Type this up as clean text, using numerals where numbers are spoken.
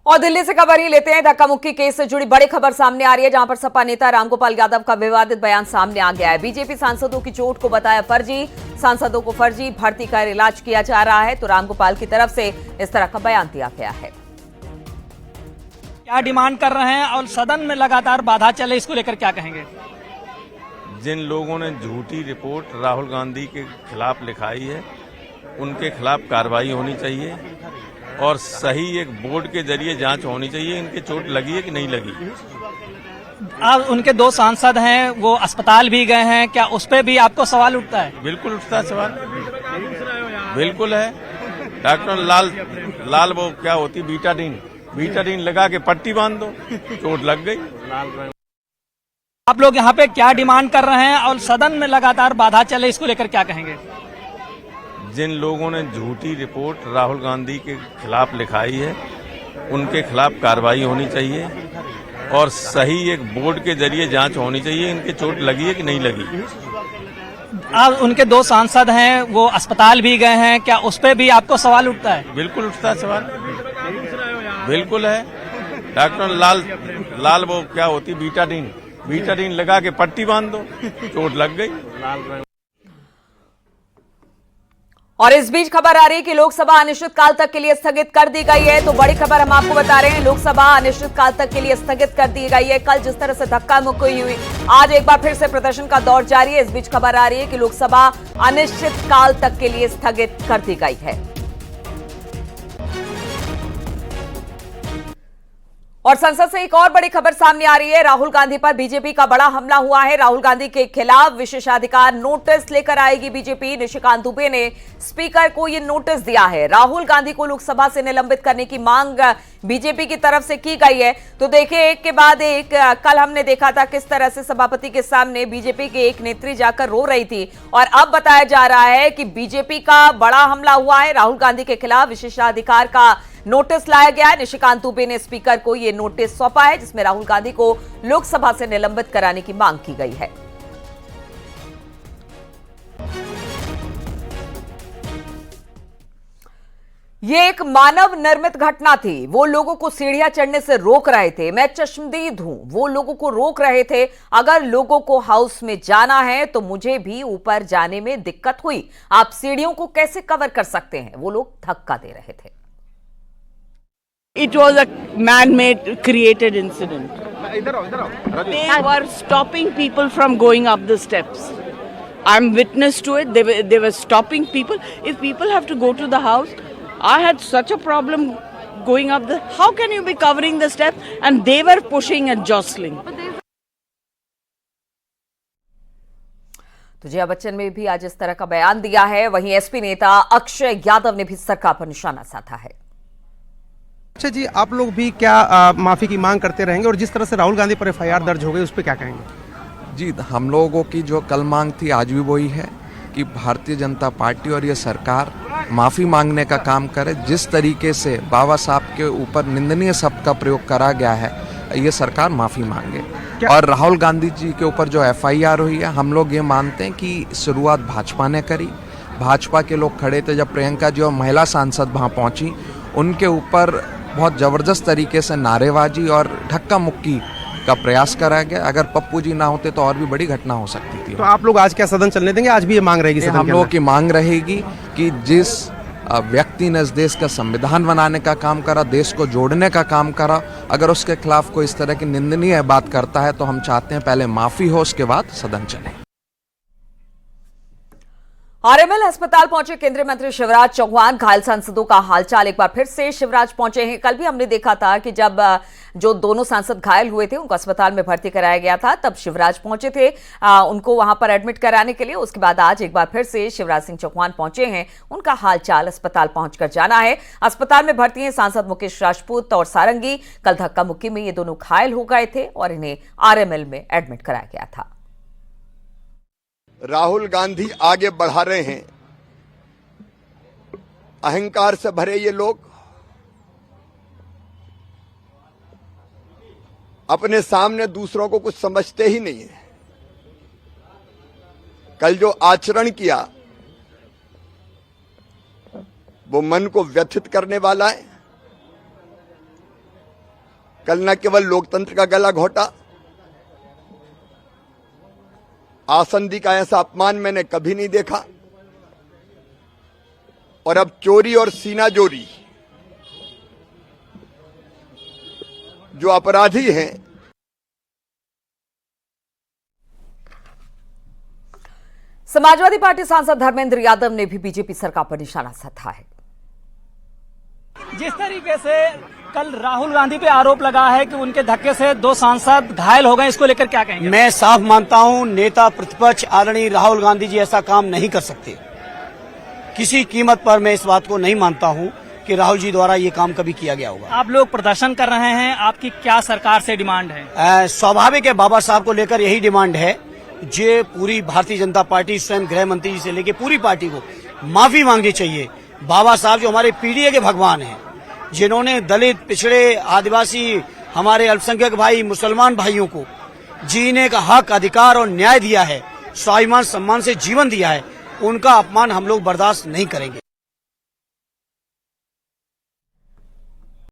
और दिल्ली से खबर ही लेते हैं। धक्का मुक्की केस से जुड़ी बड़ी खबर सामने आ रही है, जहां पर सपा नेता रामगोपाल यादव का विवादित बयान सामने आ गया है। बीजेपी सांसदों की चोट को बताया फर्जी, सांसदों को फर्जी भर्ती कर इलाज किया जा रहा है, तो रामगोपाल की तरफ से इस तरह का बयान दिया गया है। क्या डिमांड कर रहे हैं और सदन में लगातार बाधा चले, इसको लेकर क्या कहेंगे? जिन लोगों ने झूठी रिपोर्ट राहुल गांधी के खिलाफ लिखाई है, उनके खिलाफ कार्रवाई होनी चाहिए और सही एक बोर्ड के जरिए जांच होनी चाहिए। इनके चोट लगी है कि नहीं लगी। अब उनके दो सांसद हैं, वो अस्पताल भी गए हैं, क्या उस पर भी आपको सवाल उठता है? बिल्कुल उठता है सवाल, बिल्कुल है। डॉक्टर लाल वो क्या होती बीटाडीन लगा के पट्टी बांध दो, चोट लग गई। आप लोग यहाँ पे क्या डिमांड कर रहे हैं और सदन में लगातार बाधा चले, इसको लेकर क्या कहेंगे? जिन लोगों ने झूठी रिपोर्ट राहुल गांधी के खिलाफ लिखाई है, उनके खिलाफ कार्रवाई होनी चाहिए और सही एक बोर्ड के जरिए जांच होनी चाहिए। इनके चोट लगी है कि नहीं लगी। अब उनके दो सांसद हैं, वो अस्पताल भी गए हैं, क्या उस पर भी आपको सवाल उठता है? बिल्कुल उठता है सवाल, बिल्कुल है। डॉक्टर लाल वो क्या होती बीटाडीन लगा के पट्टी बांध दो, चोट लग गई। और इस बीच खबर आ रही है कि लोकसभा अनिश्चितकाल तक के लिए स्थगित कर दी गई है। तो बड़ी खबर हम आपको बता रहे हैं, लोकसभा अनिश्चितकाल तक के लिए स्थगित कर दी गई है। कल जिस तरह से धक्का मुक्की हुई, आज एक बार फिर से प्रदर्शन का दौर जारी है। इस बीच खबर आ रही है कि लोकसभा अनिश्चितकाल तक के लिए स्थगित कर दी गई है। और संसद से एक और बड़ी खबर सामने आ रही है। राहुल गांधी पर बीजेपी का बड़ा हमला हुआ है। राहुल गांधी के खिलाफ विशेषाधिकार नोटिस लेकर आएगी बीजेपी। निशिकांत दुबे ने स्पीकर को यह नोटिस दिया है। राहुल गांधी को लोकसभा से निलंबित करने की मांग बीजेपी की तरफ से की गई है। तो देखिए, एक के बाद एक, कल हमने देखा था किस तरह से सभापति के सामने बीजेपी की एक नेत्री जाकर रो रही थी, और अब बताया जा रहा है कि बीजेपी का बड़ा हमला हुआ है। राहुल गांधी के खिलाफ विशेषाधिकार का नोटिस लाया गया है। निशिकांत दुबे ने स्पीकर को यह नोटिस सौंपा है, जिसमें राहुल गांधी को लोकसभा से निलंबित कराने की मांग की गई है। ये एक मानव निर्मित घटना थी। वो लोगों को सीढ़ियां चढ़ने से रोक रहे थे। मैं चश्मदीद हूं, वो लोगों को रोक रहे थे। अगर लोगों को हाउस में जाना है तो मुझे भी ऊपर जाने में दिक्कत हुई। आप सीढ़ियों को कैसे कवर कर सकते हैं? वो लोग धक्का दे रहे थे। It was a man-made, created incident. They were stopping people from going up the steps. I'm witness to it. They were stopping people. If people have to go to the house, I had such a problem going up the. How can you be covering the steps? And they were pushing and jostling. तो जया बच्चन ने भी आज इस तरह का बयान दिया है। वहीं एसपी नेता अक्षय यादव ने भी सरकार पर निशाना साधा है। अच्छा जी, आप लोग भी क्या माफी की मांग करते रहेंगे, और जिस तरह से राहुल गांधी पर एफआईआर दर्ज हो गई उस पर क्या कहेंगे? जी, हम लोगों की जो कल मांग थी आज भी वही है कि भारतीय जनता पार्टी और ये सरकार माफ़ी मांगने का काम करे। जिस तरीके से बाबा साहब के ऊपर निंदनीय शब्द का प्रयोग करा गया है, ये सरकार माफ़ी मांगे। और राहुल गांधी जी के ऊपर जो एफआईआर हुई है, हम लोग ये मानते हैं कि शुरुआत भाजपा ने करी। भाजपा के लोग खड़े थे जब प्रियंका जी और महिला सांसद वहाँ पहुँची, उनके ऊपर बहुत ज़बरदस्त तरीके से नारेबाजी और धक्का मुक्की का प्रयास करा गया। अगर पप्पू जी ना होते तो और भी बड़ी घटना हो सकती थी। तो आप लोग आज क्या सदन चलने देंगे? आज भी ये मांग रहेगी? हम लोगों की मांग रहेगी कि जिस व्यक्ति ने इस देश का संविधान बनाने का काम करा, देश को जोड़ने का काम करा, अगर उसके खिलाफ कोई इस तरह की निंदनीय बात करता है तो हम चाहते हैं पहले माफी हो, उसके बाद सदन चले। आरएमएल अस्पताल पहुंचे केंद्रीय मंत्री शिवराज चौहान। घायल सांसदों का हालचाल एक बार फिर से शिवराज पहुंचे हैं। कल भी हमने देखा था कि जब जो दोनों सांसद घायल हुए थे उनको अस्पताल में भर्ती कराया गया था, तब शिवराज पहुंचे थे उनको वहां पर एडमिट कराने के लिए। उसके बाद आज एक बार फिर से शिवराज सिंह चौहान पहुंचे हैं। उनका हालचाल अस्पताल पहुंचकर जाना है। अस्पताल में भर्ती हैं सांसद मुकेश राजपूत और सारंगी। कल धक्का मुक्की में ये दोनों घायल हो गए थे और इन्हें आरएमएल में एडमिट कराया गया था। राहुल गांधी आगे बढ़ा रहे हैं। अहंकार से भरे ये लोग अपने सामने दूसरों को कुछ समझते ही नहीं है। कल जो आचरण किया वो मन को व्यथित करने वाला है। कल न केवल लोकतंत्र का गला घोटा, आसंदी का ऐसा अपमान मैंने कभी नहीं देखा, और अब चोरी और सीनाजोरी जो अपराधी हैं, समाजवादी पार्टी सांसद धर्मेंद्र यादव ने भी बीजेपी सरकार पर निशाना साधा है। जिस तरीके से कल राहुल गांधी पे आरोप लगा है कि उनके धक्के से 2 सांसद घायल हो गए, इसको लेकर क्या कहेंगे? मैं साफ मानता हूं, नेता प्रतिपक्ष आदरणीय राहुल गांधी जी ऐसा काम नहीं कर सकते। किसी कीमत पर मैं इस बात को नहीं मानता हूं कि राहुल जी द्वारा ये काम कभी किया गया होगा। आप लोग प्रदर्शन कर रहे हैं, आपकी क्या सरकार से डिमांड है? स्वाभाविक है, बाबा साहब को लेकर यही डिमांड है। जे पूरी भारतीय जनता पार्टी, स्वयं गृह मंत्री जी से लेकर पूरी पार्टी को माफी मांगनी चाहिए। बाबा साहब जो हमारे पीढ़ी के भगवान हैं, जिन्होंने दलित, पिछड़े, आदिवासी, हमारे अल्पसंख्यक भाई, मुसलमान भाइयों को जीने का हक, अधिकार और न्याय दिया है, स्वाभिमान सम्मान से जीवन दिया है, उनका अपमान हम लोग बर्दाश्त नहीं करेंगे।